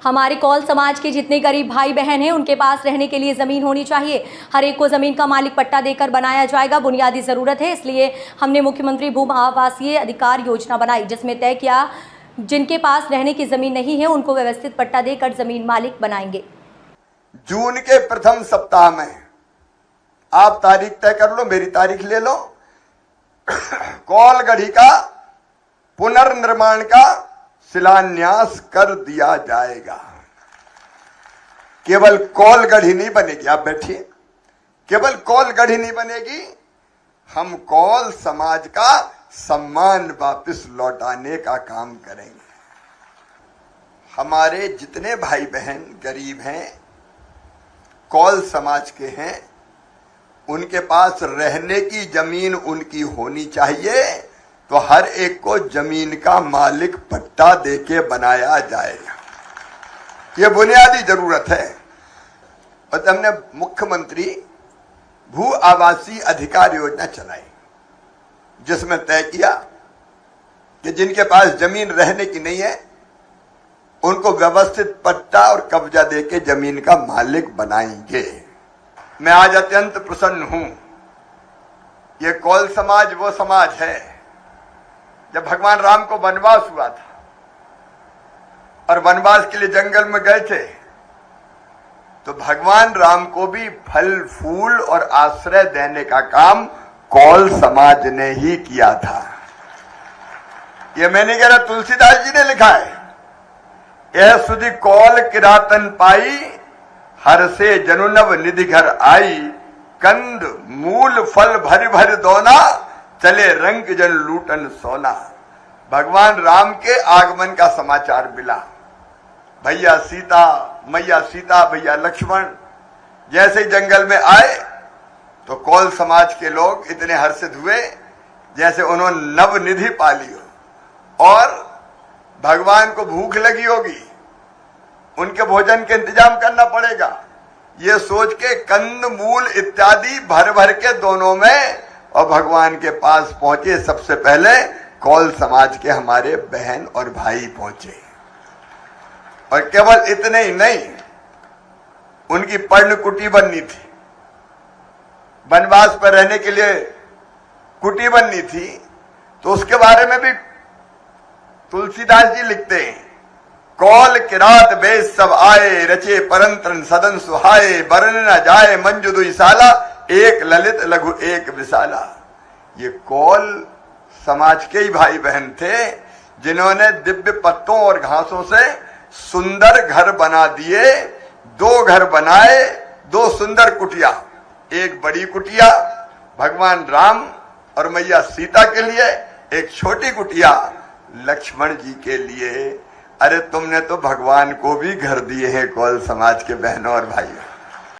हमारे कौल समाज के जितने गरीब भाई बहन हैं उनके पास रहने के लिए ज़मीन होनी चाहिए। हर एक को ज़मीन का मालिक पट्टा देकर बनाया जाएगा, बुनियादी ज़रूरत है। इसलिए हमने मुख्यमंत्री भू आवासीय अधिकार योजना बनाई, जिसमें तय किया जिनके पास रहने की ज़मीन नहीं है उनको व्यवस्थित पट्टा देकर ज़मीन मालिक बनाएंगे। जून के प्रथम सप्ताह में आप तारीख तय कर लो, मेरी तारीख ले लो, कौलगढ़ी का पुनर्निर्माण का शिलान्यास कर दिया जाएगा। केवल कौलगढ़ी नहीं बनेगी, आप बैठिए, केवल कौलगढ़ी नहीं बनेगी, हम कौल समाज का सम्मान वापस लौटाने का काम करेंगे। हमारे जितने भाई बहन गरीब हैं, कौल समाज के हैं, उनके पास रहने की जमीन उनकी होनी चाहिए, तो हर एक को जमीन का मालिक पट्टा देके बनाया जाएगा। ये बुनियादी जरूरत है। और हमने मुख्यमंत्री भू आवासीय अधिकार योजना चलाई, जिसमें तय किया कि जिनके पास जमीन रहने की नहीं है उनको व्यवस्थित पट्टा और कब्जा देके जमीन का मालिक बनाएंगे। मैं आज अत्यंत प्रसन्न हूं। ये कौल समाज वो समाज है, जब भगवान राम को वनवास हुआ था और वनवास के लिए जंगल में गए थे, तो भगवान राम को भी फल फूल और आश्रय देने का काम कौल समाज ने ही किया था। ये मैं नहीं कह रहा, तुलसीदास जी ने लिखा है, यह सुधि कौल किरातन पाई, हर से जनुनव निधि घर आई, कंद मूल फल भर भर दोना, चले रंग जन लूटन सोना। भगवान राम के आगमन का समाचार मिला। भैया सीता, मैया सीता, भैया लक्ष्मण जैसे जंगल में आए तो कौल समाज के लोग इतने हर्षित हुए जैसे उन्होंने नव निधि पाली हो और भगवान को भूख लगी होगी, उनके भोजन के इंतजाम करना पड़ेगा, ये सोच के कंद मूल इत्यादि भर भर के दोनों में और भगवान के पास पहुंचे। सबसे पहले कौल समाज के हमारे बहन और भाई पहुंचे। और केवल इतने ही नहीं, उनकी पर्ण कुटी बननी थी, वनवास पर रहने के लिए कुटी बननी थी, तो उसके बारे में भी तुलसीदास जी लिखते हैं, कौल किरात बेश सब आए, रचे परंतन सदन सुहाए, बरन न जाए मंजु दुई साला, एक ललित लघु एक विशाला। ये कौल समाज के ही भाई बहन थे जिन्होंने दिव्य पत्तों और घासों से सुंदर घर बना दिए। 2 घर बनाए, 2 सुंदर कुटिया, एक बड़ी कुटिया भगवान राम और मैया सीता के लिए, एक छोटी कुटिया लक्ष्मण जी के लिए। अरे तुमने तो भगवान को भी घर दिए हैं कौल समाज के बहनों और भाइयों।